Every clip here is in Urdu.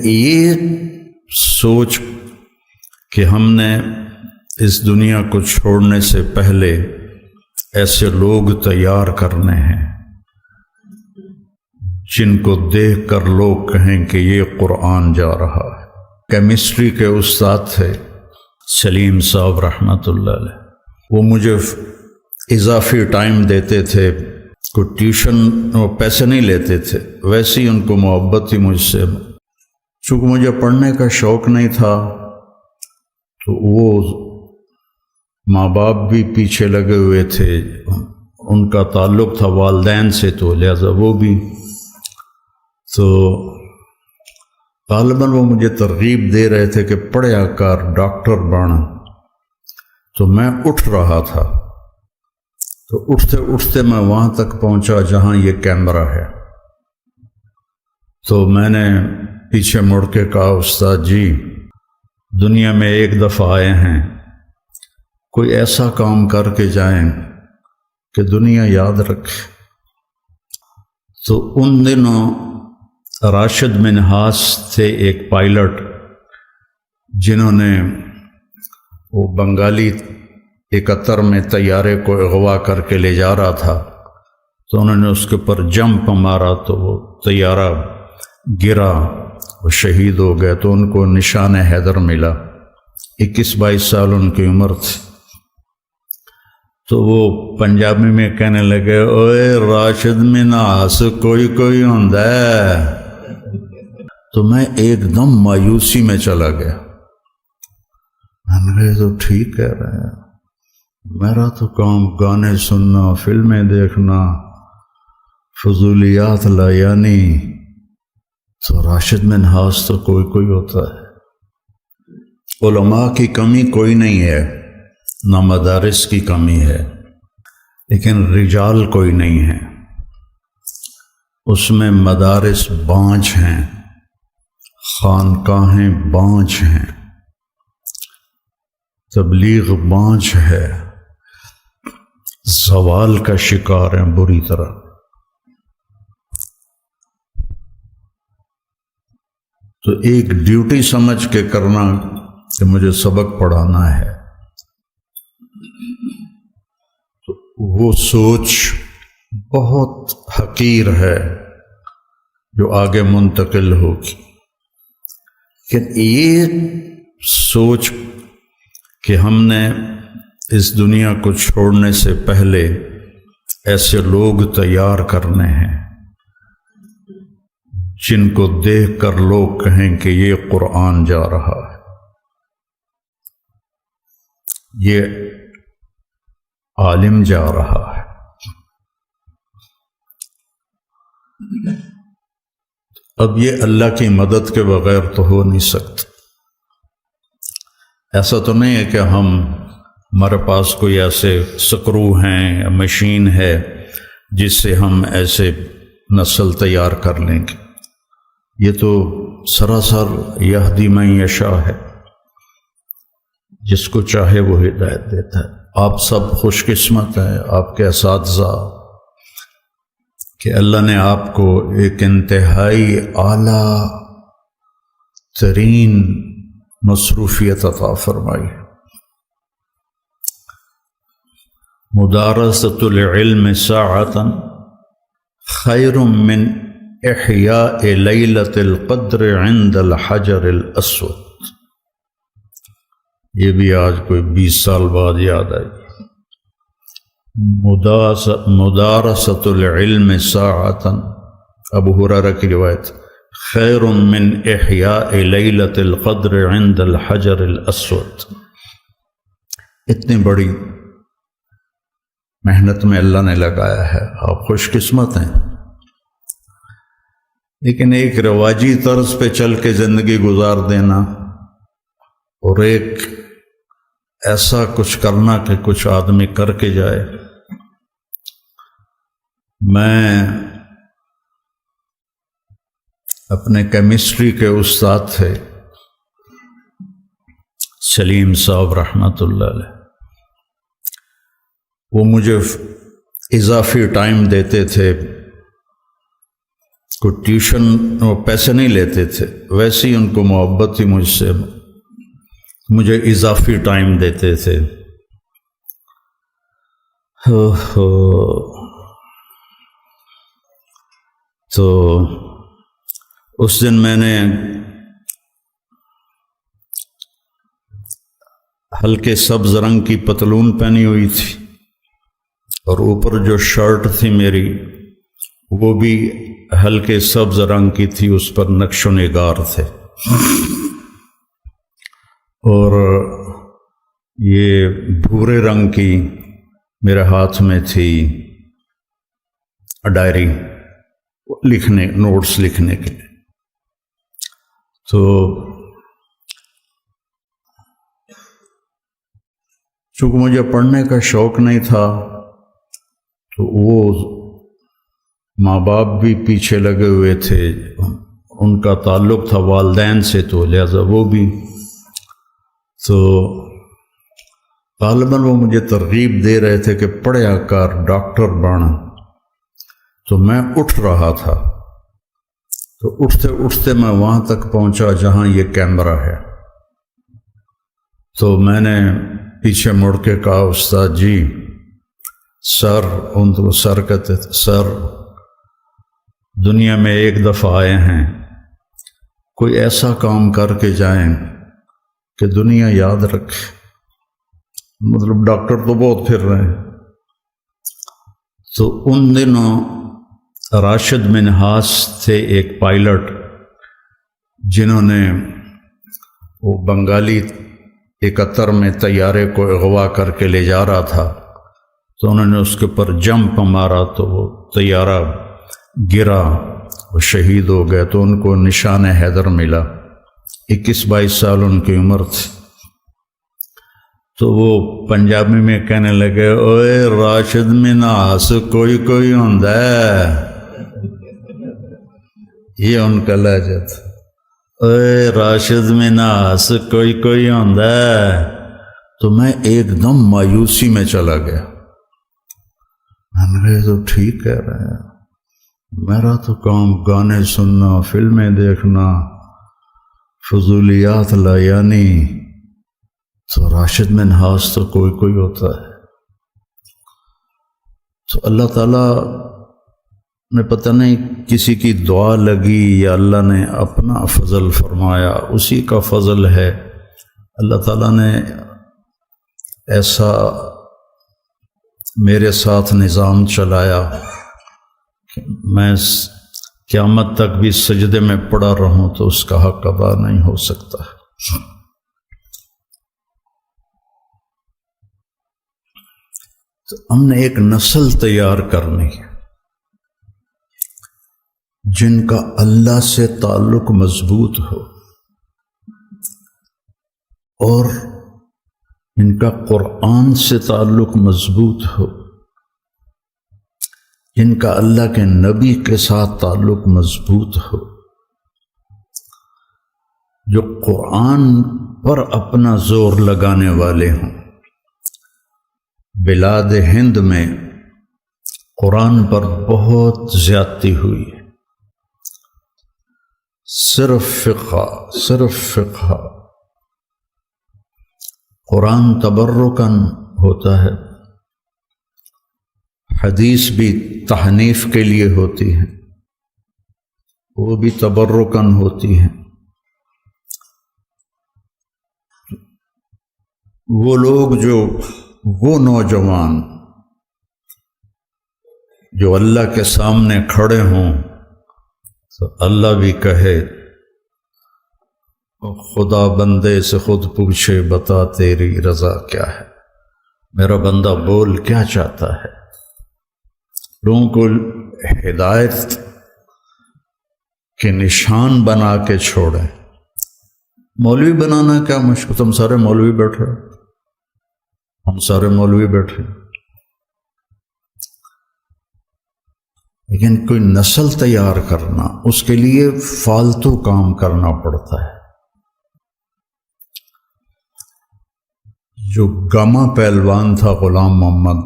یہ سوچ کہ ہم نے اس دنیا کو چھوڑنے سے پہلے ایسے لوگ تیار کرنے ہیں جن کو دیکھ کر لوگ کہیں کہ یہ قرآن جا رہا ہے۔ کیمسٹری کے استاد تھے سلیم صاحب رحمۃ اللہ علیہ، وہ مجھے اضافی ٹائم دیتے تھے، کوئی ٹیوشن وہ پیسے نہیں لیتے تھے، ویسے ہی ان کو محبت تھی مجھ سے۔ چونکہ مجھے پڑھنے کا شوق نہیں تھا تو وہ ماں باپ بھی پیچھے لگے ہوئے تھے، ان کا تعلق تھا والدین سے، تو لہذا وہ بھی، تو غالباً وہ مجھے ترغیب دے رہے تھے کہ پڑھیا کر، ڈاکٹر بن۔ تو میں اٹھ رہا تھا، تو اٹھتے اٹھتے میں وہاں تک پہنچا جہاں یہ کیمرہ ہے۔ تو میں نے پیچھے مڑ کے کہا، استاد جی دنیا میں ایک دفعہ آئے ہیں، کوئی ایسا کام کر کے جائیں کہ دنیا یاد رکھے۔ تو ان دنوں راشد منہاس تھے ایک پائلٹ، جنہوں نے وہ بنگالی 71 میں طیارے کو اغوا کر کے لے جا رہا تھا، تو انہوں نے اس کے اوپر جمپ مارا تو وہ طیارہ گرا، وہ شہید ہو گئے، تو ان کو نشان حیدر ملا۔ 21-22 سال ان کی عمر تھی۔ تو وہ پنجابی میں کہنے لگے، اوے راشد منہاس کوئی ہوندا ہے۔ تو میں ایک دم مایوسی میں چلا گیا، میں نے کہا تو ٹھیک کہہ رہے ہیں، میرا تو کام گانے سننا، فلمیں دیکھنا، فضولیات لایانی، تو راشد منہاس تو کوئی ہوتا ہے۔ علماء کی کمی کوئی نہیں ہے، نہ مدارس کی کمی ہے، لیکن رجال کوئی نہیں ہے۔ اس میں مدارس بانجھ ہیں، خانقاہیں بانجھ ہیں، تبلیغ بانجھ ہے، زوال کا شکار ہیں بری طرح۔ تو ایک ڈیوٹی سمجھ کے کرنا کہ مجھے سبق پڑھانا ہے، تو وہ سوچ بہت حقیر ہے جو آگے منتقل ہوگی۔ کہ یہ سوچ کہ ہم نے اس دنیا کو چھوڑنے سے پہلے ایسے لوگ تیار کرنے ہیں جن کو دیکھ کر لوگ کہیں کہ یہ قرآن جا رہا ہے، یہ عالم جا رہا ہے۔ اب یہ اللہ کی مدد کے بغیر تو ہو نہیں سکتا۔ ایسا تو نہیں ہے کہ ہمارے پاس کوئی ایسے سکرو ہیں، مشین ہے جس سے ہم ایسے نسل تیار کر لیں گے۔ یہ تو سراسر یہدی من یشاء ہے، جس کو چاہے وہ ہدایت دیتا ہے۔ آپ سب خوش قسمت ہیں، آپ کے اساتذہ، کہ اللہ نے آپ کو ایک انتہائی اعلیٰ ترین مصروفیت عطا فرمائی۔ مدارسۃ العلم ساعۃ خیر من احیاء لیلۃ القدر عند الحجر الاسود۔ یہ بھی آج کوئی 20 سال بعد یاد آئی۔ مدارسۃ العلم ساعۃ، ابو ہریرہ کی روایت، خیر من احیاء لیلۃ القدر عند الحجر الاسود۔ اتنی بڑی محنت میں اللہ نے لگایا ہے، آپ خوش قسمت ہیں۔ لیکن ایک رواجی طرز پہ چل کے زندگی گزار دینا اور ایک ایسا کچھ کرنا کہ کچھ آدمی کر کے جائے۔ میں اپنے کیمسٹری کے استاد تھے سلیم صاحب رحمۃ اللہ علیہ، وہ مجھے اضافی ٹائم دیتے تھے، کوئی ٹیوشن وہ پیسے نہیں لیتے تھے، ویسے ہی ان کو محبت تھی مجھ سے، مجھے اضافی ٹائم دیتے تھے۔ تو اس دن میں نے ہلکے سبز رنگ کی پتلون پہنی ہوئی تھی، اور اوپر جو شرٹ تھی میری وہ بھی ہلکے سبز رنگ کی تھی، اس پر نقش و نگار تھے، اور یہ بھورے رنگ کی میرے ہاتھ میں تھی ڈائری لکھنے، نوٹس لکھنے کے لیے۔ تو چونکہ مجھے پڑھنے کا شوق نہیں تھا تو وہ ماں باپ بھی پیچھے لگے ہوئے تھے، ان کا تعلق تھا والدین سے، تو لہذا وہ بھی، تو غالباً وہ مجھے ترغیب دے رہے تھے کہ پڑھیا کر، ڈاکٹر بن۔ تو میں اٹھ رہا تھا، تو اٹھتے اٹھتے میں وہاں تک پہنچا جہاں یہ کیمرہ ہے، تو میں نے پیچھے مڑ کے کہا استاد جی، سر، ان کو سر کہتے تھے، سر دنیا میں ایک دفعہ آئے ہیں، کوئی ایسا کام کر کے جائیں کہ دنیا یاد رکھے۔ مطلب ڈاکٹر تو بہت پھر رہے ہیں۔ تو ان دنوں راشد منہاس تھے ایک پائلٹ، جنہوں نے وہ بنگالی 71 میں طیارے کو اغوا کر کے لے جا رہا تھا، تو انہوں نے اس کے اوپر جمپ مارا تو وہ طیارہ گرا، وہ شہید ہو گئے، تو ان کو نشان حیدر ملا۔ 21-22 سال ان کی عمر تھی۔ تو وہ پنجابی میں کہنے لگے، اوے راشد منہاس کوئی کوئی ہوندا ہے، یہ ان کا لہجہ تھا، اوے راشد منہاس کوئی کوئی ہوندا ہے۔ تو میں ایک دم مایوسی میں چلا گیا، میں نے کہا یہ تو ٹھیک کہہ رہے ہیں، میرا تو کام گانے سننا، فلمیں دیکھنا، فضولیات لایانی، تو راشد منہاس تو کوئی کوئی ہوتا ہے۔ تو اللہ تعالیٰ نے پتہ نہیں کسی کی دعا لگی یا اللہ نے اپنا فضل فرمایا، اسی کا فضل ہے۔ اللہ تعالیٰ نے ایسا میرے ساتھ نظام چلایا کہ میں قیامت تک بھی سجدے میں پڑا رہوں تو اس کا حق ادا نہیں ہو سکتا۔ تو ہم نے ایک نسل تیار کرنی ہے جن کا اللہ سے تعلق مضبوط ہو، اور ان کا قرآن سے تعلق مضبوط ہو، جن کا اللہ کے نبی کے ساتھ تعلق مضبوط ہو، جو قرآن پر اپنا زور لگانے والے ہوں۔ بلاد ہند میں قرآن پر بہت زیادتی ہوئی ہے، صرف فقہ۔ قرآن تبرکاً ہوتا ہے، حدیث بھی تحنیف کے لیے ہوتی ہے، وہ بھی تبرکاً ہوتی ہے۔ وہ لوگ وہ نوجوان جو اللہ کے سامنے کھڑے ہوں تو اللہ بھی کہے، خدا بندے سے خود پوچھے بتا تیری رضا کیا ہے، میرا بندہ بول کیا چاہتا ہے۔ لوگوں کو ہدایت کے نشان بنا کے چھوڑیں۔ مولوی بنانا کیا مشکل، تم سارے مولوی بیٹھے، ہم سارے مولوی بیٹھے، لیکن کوئی نسل تیار کرنا، اس کے لیے فالتو کام کرنا پڑتا ہے۔ جو گاما پہلوان تھا غلام محمد،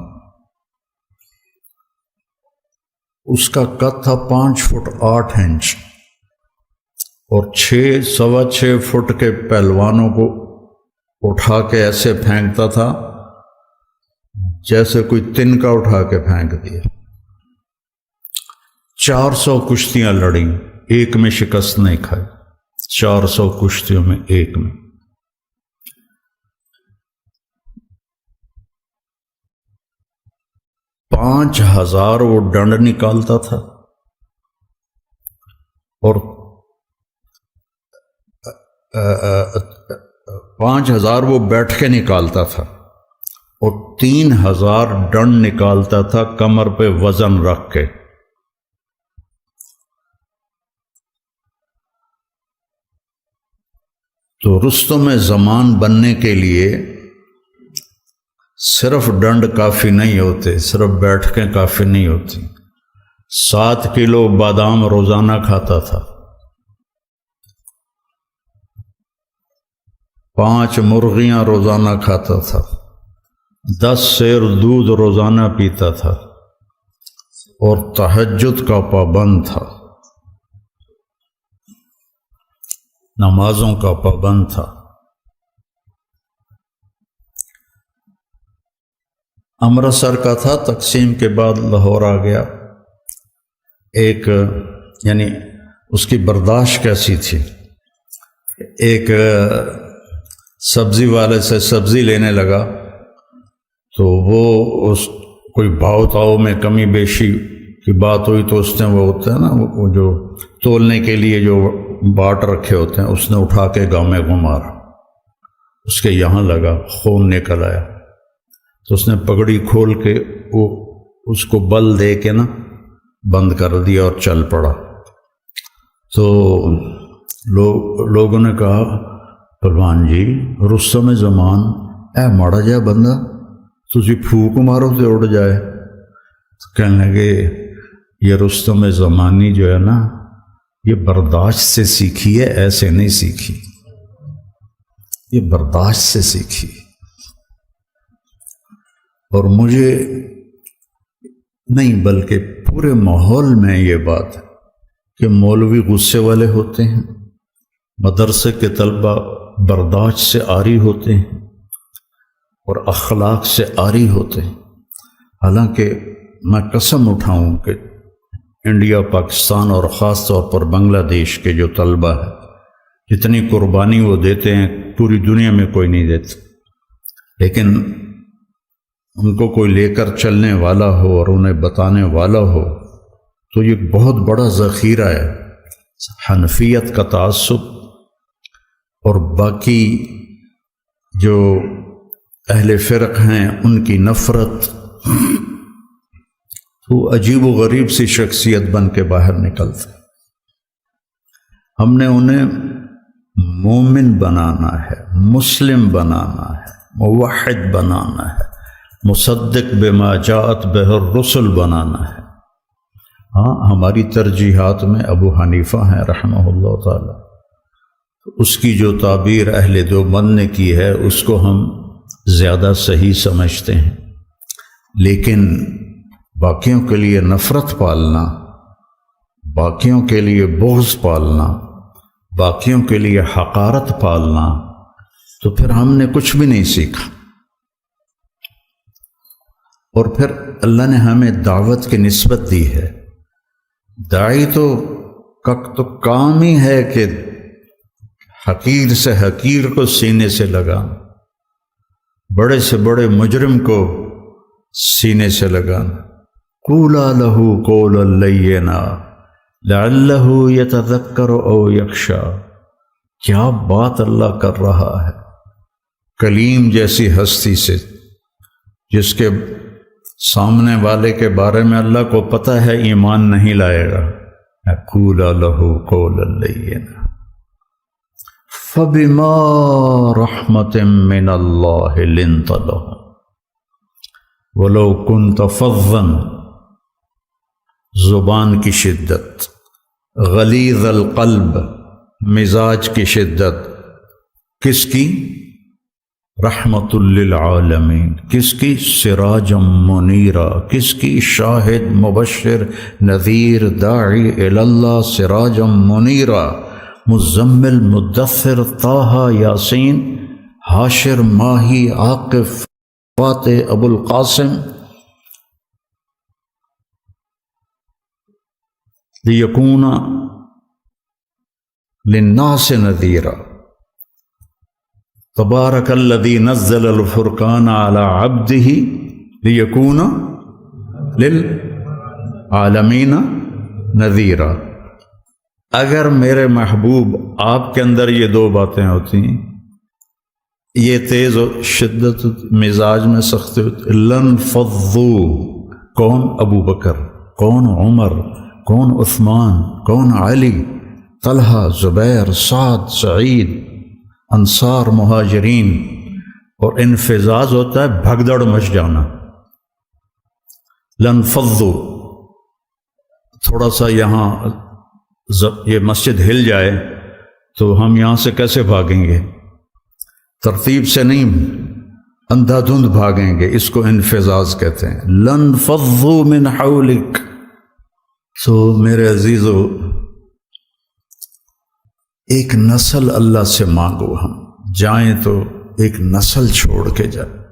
اس کا قد تھا 5 فٹ 8 انچ، اور 6.25 فٹ کے پہلوانوں کو اٹھا کے ایسے پھینکتا تھا جیسے کوئی تنکا اٹھا کے پھینک دیا۔ 400 کشتیاں لڑیں، ایک میں شکست نہیں کھائی، 400 کشتیوں میں ایک میں۔ 5000 وہ ڈنڈ نکالتا تھا، اور 5000 وہ بیٹھ کے نکالتا تھا، اور 3000 ڈنڈ نکالتا تھا کمر پہ وزن رکھ کے۔ تو رستم زمان بننے کے لیے صرف ڈنڈ کافی نہیں ہوتے، صرف بیٹھ کے کافی نہیں ہوتی۔ 7 کلو بادام روزانہ کھاتا تھا، 5 مرغیاں روزانہ کھاتا تھا، 10 سیر دودھ روزانہ پیتا تھا، اور تہجد کا پابند تھا، نمازوں کا پابند تھا۔ امرتسر کا تھا، تقسیم کے بعد لاہور آ گیا۔ ایک یعنی اس کی برداشت کیسی تھی، ایک سبزی والے سے سبزی لینے لگا تو وہ اس کوئی بھاؤ تاؤ میں کمی بیشی کی بات ہوئی تو اس نے وہ ہوتا ہے نا وہ جو تولنے کے لیے جو باٹ رکھے ہوتے ہیں، اس نے اٹھا کے گاؤں میں گھمارا، اس کے یہاں لگا، خون نکل آیا، تو اس نے پگڑی کھول کے وہ اس کو بل دے کے نا بند کر دیا اور چل پڑا۔ تو لوگوں نے کہا پہلوان جی رستم زمان اے ماڑا جا بندہ، تسی پھوک مارو تے اڑ جائے۔ تو کہنے لگے یہ رستم زمانی جو ہے نا یہ برداشت سے سیکھی ہے، ایسے نہیں سیکھی، یہ برداشت سے سیکھی۔ اور مجھے نہیں بلکہ پورے ماحول میں یہ بات ہے کہ مولوی غصے والے ہوتے ہیں، مدرسے کے طلبہ برداشت سے عاری ہوتے ہیں اور اخلاق سے عاری ہوتے ہیں۔ حالانکہ میں قسم اٹھاؤں کہ انڈیا، پاکستان اور خاص طور پر بنگلہ دیش کے جو طلبہ ہیں جتنی قربانی وہ دیتے ہیں پوری دنیا میں کوئی نہیں دیتا، لیکن ان کو کوئی لے کر چلنے والا ہو اور انہیں بتانے والا ہو تو یہ بہت بڑا ذخیرہ ہے۔ حنفیت کا تعصب اور باقی جو اہل فرق ہیں ان کی نفرت، تو عجیب و غریب سی شخصیت بن کے باہر نکلتے۔ ہم نے انہیں مومن بنانا ہے، مسلم بنانا ہے، موحد بنانا ہے، مصدق بما جاءت بہ الرسل بنانا ہے۔ ہاں ہماری ترجیحات میں ابو حنیفہ ہیں رحمہ اللہ تعالی، اس کی جو تعبیر اہل دیوبند نے کی ہے اس کو ہم زیادہ صحیح سمجھتے ہیں، لیکن باقیوں کے لیے نفرت پالنا، باقیوں کے لیے بغض پالنا، باقیوں کے لیے حقارت پالنا، تو پھر ہم نے کچھ بھی نہیں سیکھا۔ اور پھر اللہ نے ہمیں دعوت کی نسبت دی ہے۔ داعی تو کام ہی ہے کہ حقیر سے حقیر کو سینے سے لگا، بڑے سے بڑے مجرم کو سینے سے لگانا۔ قولا لہ قولا لینا لعلہ یتذکر او یخشی۔ کیا بات اللہ کر رہا ہے کلیم جیسی ہستی سے، جس کے سامنے والے کے بارے میں اللہ کو پتہ ہے ایمان نہیں لائے گا۔ قولا لہ قولا لینا فبما رحمت من اللہ لنت لهم ولو كنت فظا، زبان کی شدت، غلیظ القلب، مزاج کی شدت، کس کی؟ رحمت للعالمین، کس کی؟ سراجم منیرا، کس کی؟ شاہد مبشر نذیر داعی الی اللہ سراجم منیرا، مزمل مدثر طٰہٰ یاسین حاشر ماہی عاقب فاتح ابو القاسم، لیکون للناس نذیرا، تبارک الذی نزل الفرقان علی عبدہ لیکون للعالمین نذیرا۔ اگر میرے محبوب آپ کے اندر یہ دو باتیں ہوتی ہیں، یہ تیز و شدت مزاج میں سختی ہوتی، لن فضوا، کون؟ ابو بکر، کون؟ عمر، کون؟ عثمان، کون؟ علی، طلحہ، زبیر، سعد، سعید، انصار، مہاجرین۔ اور انفزاز ہوتا ہے بھگدڑ مچ جانا۔ لن فضوا، تھوڑا سا یہاں یہ مسجد ہل جائے تو ہم یہاں سے کیسے بھاگیں گے؟ ترتیب سے نہیں، اندھا دھند بھاگیں گے، اس کو انفزاز کہتے ہیں۔ لن فضوا من حولک۔ تو میرے عزیزو، ایک نسل اللہ سے مانگو، ہم جائیں تو ایک نسل چھوڑ کے جائیں۔